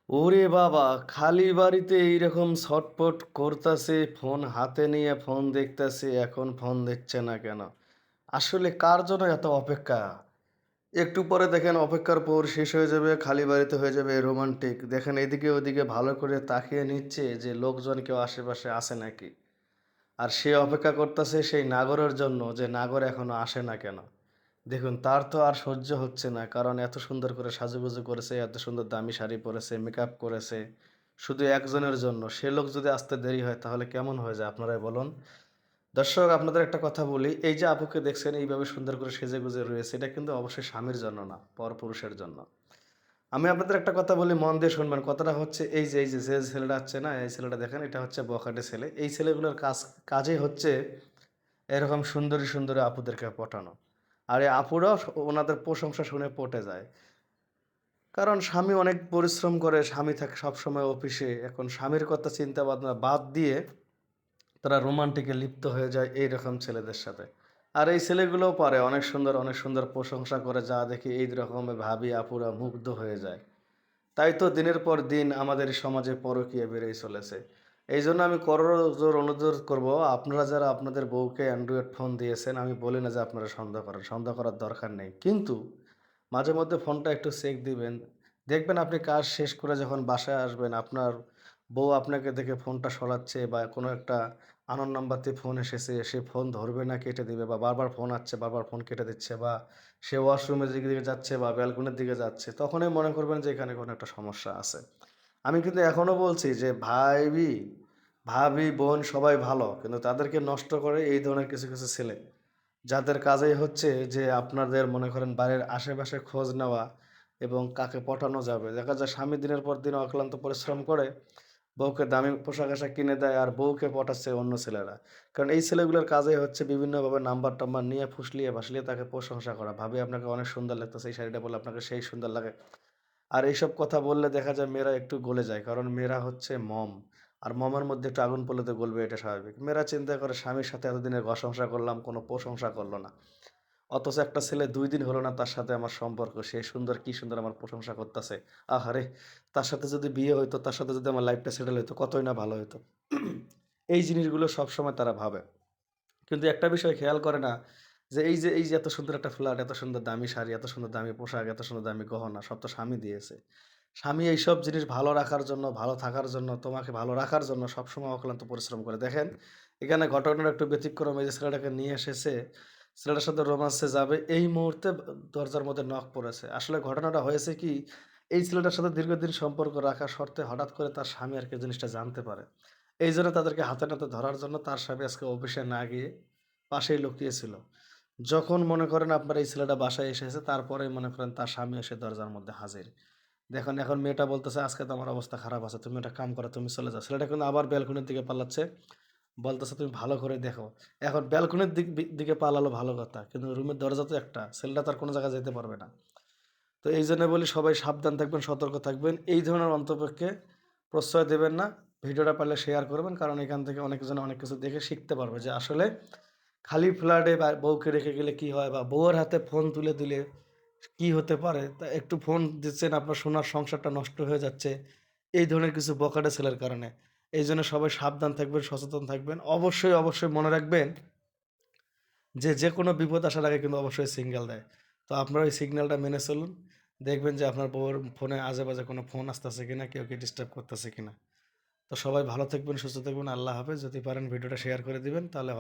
ওরে বাবা! খালি বাড়িতে এইরকম ছটপট করতাছে, ফোন হাতে নিয়ে ফোন দেখতাছে, এখন ফোন দিচ্ছে না কেন? আসলে কার জন্য এত অপেক্ষা? একটু পরে দেখেন অপেক্ষার পর শেষ হয়ে যাবে, খালি বাড়িতে হয়ে যাবে রোমান্টিক। দেখেন এদিকে ওদিকে ভালো করে তাকিয়ে নিচ্ছে যে লোকজন কেউ আশেপাশে আছে নাকি? আর সে অপেক্ষা করতাছে সেই নাগরের জন্য যে নাগর এখনো আসে না কেন? দেখুন তার তো আর সহ্য হচ্ছে না। কারণ এত সুন্দর করে সাজুগুজু করেছে, এত সুন্দর দামি শাড়ি পরেছে, মেকআপ করেছে। শুধু একজনের জন্য। সে লোক যদি আসতে দেরি হয় তাহলে কেমন হয়ে যায় আপনারাই বলুন? দর্শক আপনাদের একটা কথা বলি, এই যে আপুকে দেখছেন এইভাবে সুন্দর করে সেজেগুজে রয়েছে, এটা কিন্তু অবশ্যই স্বামীর জন্য না, পরপুরুষের জন্য। আমি আপনাদের একটা কথা বলি মন দিয়ে শুনবেন। কথাটা হচ্ছে এই যে ছেলেটা আছে না, এই ছেলেটা দেখেন এটা হচ্ছে বখাটে ছেলে। এই ছেলেগুলোর কাজই হচ্ছে এরকম সুন্দরী, সুন্দরী আপুদেরকে পটানো। আর এই আপুরাও ওনাদের প্রশংসা শুনে পটে যায়। কারণ স্বামী অনেক পরিশ্রম করে, স্বামী থাকে সবসময় অফিসে। এখন স্বামীর কথা চিন্তা ভাবনা বাদ দিয়ে তারা রোমান্টিকে লিপ্ত হয়ে যায় এইরকম ছেলেদের সাথে। আর এই ছেলেগুলোও পারে অনেক সুন্দর প্রশংসা করে যা দেখে এই রকমের ভাবি আপুরা মুগ্ধ হয়ে যায়। তাই তো দিনের পর দিন আমাদের সমাজে পরকীয়া বেড়েই চলেছে। এইজন্য আমি করজোর অনুরোধ করব, আপনারা যারা আপনাদের বউকে অ্যান্ড্রয়েড ফোন দিয়েছেন, আমি বলি না যে আপনারা সন্দেহ করেন। সন্দেহ করার দরকার নেই। কিন্তু মাঝে মধ্যে ফোনটা একটু চেক দিবেন। দেখবেন আপনি কাজ শেষ করে যখন বাসায় আসবেন, আপনার বউ আপনাকে দেখে ফোনটা সরাচ্ছে বা কোনো একটা আননোন নাম্বার থেকে ফোন এসেছে, সে ফোন ধরবে না কেটে দিবে বা বারবার ফোন আসছে, বারবার ফোন কেটে দিচ্ছে বা সে ওয়াশরুমের দিকে যাচ্ছে বা ব্যালকনির দিকে যাচ্ছে, তখনই মনে করবেন যে এখানে কোনো একটা সমস্যা আছে। আমি কিন্তু এখনো বলছি যে ভাবি, বোন সবাই ভালো। কিন্তু তাদেরকে নষ্ট করে এই ধরনের কিছু ছেলে। যাদের কাজেই হচ্ছে যে আপনাদের মনে করেন বাড়ির আশেপাশে খোঁজ নেওয়া এবং কাকে পটানো যাবে। দেখা যায় স্বামী দিনের পর দিন অক্লান্ত পরিশ্রম করে বউকে দামি পোশাক-আশাক কিনে দেয় আর বউকে পটাচ্ছে অন্য ছেলেরা। কারণ এই ছেলেগুলোর কাজই হচ্ছে বিভিন্নভাবে নাম্বার-টাম্বার নিয়ে ফুসলিয়ে-ফাসলিয়ে তাকে প্রশংসা করা। "ভাবি আপনাকে অনেক সুন্দর লাগতেছে। এই শাড়িটা পরলে আপনাকে সেই সুন্দর লাগে।" আর এইসব কথা বললে দেখা যায় মেয়েরা একটু গলে যায়। কারণ মেয়েরা হচ্ছে মম। আর মমের মধ্যে একটু আগুন পড়লে তো গলবে এটা স্বাভাবিক। মেয়েরা চিন্তা করে স্বামীর সাথে এতদিনের ঘর-সংসার করলাম, কোনো প্রশংসা করল না। অথচ একটা ছেলে ২ দিন হলো না তার সাথে আমার সম্পর্ক। সে সুন্দর, কি সুন্দর আমার প্রশংসা করতেছে। আহারে! তার সাথে যদি বিয়ে হইতো, তার সাথে যদি আমার লাইফটা সেটেল হইতো, কতই না ভালো হইতো। এই জিনিসগুলো সবসময় তারা ভাবে। কিন্তু একটা বিষয় খেয়াল করে না যে এই যে এত সুন্দর একটা ফ্ল্যাট, এত সুন্দর দামি শাড়ি, এত সুন্দর দামি পোশাক, এত সুন্দর দামি গহনা সব তো স্বামী দিয়েছে। স্বামী এইসব জিনিস ভালো রাখার জন্য, ভালো থাকার জন্য, তোমাকে ভালো রাখার জন্য সবসময় অক্লান্ত পরিশ্রম করে। দেখেন, এখানে ঘটনাটা একটু ব্যতিক্রম। এই যে ছেলেটাকে নিয়ে এসেছে, ছেলেটার সাথে রোমান্সে যাবে, এই মুহূর্তে দরজার মধ্যে নক পড়েছে। আসলে ঘটনাটা হয়েছে কি, এই ছেলেটার সাথে দীর্ঘদিন সম্পর্ক রাখা শর্তে হঠাৎ করে তার স্বামী আরকি জিনিসটা জানতে পারে। এইজন্য তাদেরকে হাতে নাতে ধরার জন্য তার স্বামী আজকে অফিসে না গিয়ে পাশেই লুকিয়েছিল। যখন মনে করেন আপনার এই ছেলেটা বাসায় এসেছে, তারপরেই মনে করেন তার স্বামী এসে দরজার মধ্যে হাজির। দেখুন এখন মেয়েটা বলতেছে, "আজকে তো আমার অবস্থা খারাপ আছে। তুমি একটা কাম করো, তুমি চলে যাও।" ছেলেটা কিন্তু আবার ব্যালকনির দিকে পালাচ্ছে। বলতেছে, "তুমি ভালো করে দেখো।" এখন ব্যালকনির দিকে পালালো ভালো কথা। কিন্তু রুমের দরজা তো একটা। ছেলেটা তো আর কোনো জায়গায় যেতে পারবে না। তো এইজন্য বলি সবাই সাবধান থাকবেন, সতর্ক থাকবেন। এই ধরনের অন্তপক্ষে প্রশ্রয় দেবেন না। ভিডিওটা পারলে শেয়ার করবেন। কারণ এখান থেকে অনেকজন অনেক কিছু দেখে শিখতে পারবে যে আসলে খালি ফ্ল্যাটে বা বউকে রেখে গেলে কি হয় বা বউয়ের হাতে ফোন তুলে দিলে কি হতে পারে। তা একটু ফোন দিচ্ছেন আপনার সোনার সংসারটা নষ্ট হয়ে যাচ্ছে। এই ধরনের কিছু বখাটে ছেলের কারণে। এইজন্য সবাই সাবধান থাকবেন, সচেতন থাকবেন। অবশ্যই মনে রাখবেন যে, যেকোনো বিপদ আসার আগে কিন্তু অবশ্যই সিগন্যাল দেয়। তো আপনারা ওই সিগন্যালটা মেনে চলুন। দেখবেন যে আপনার বউয়ের ফোনে আজে-বাজে কোনো ফোন আসতেছে কিনা, কেউ কি ডিস্টার্ব করতেছে কিনা। তো সবাই ভালো থাকবেন, সুস্থ থাকবেন। আল্লাহ হাফেজ। যদি পারেন ভিডিওটা শেয়ার করে দিবেন তাহলে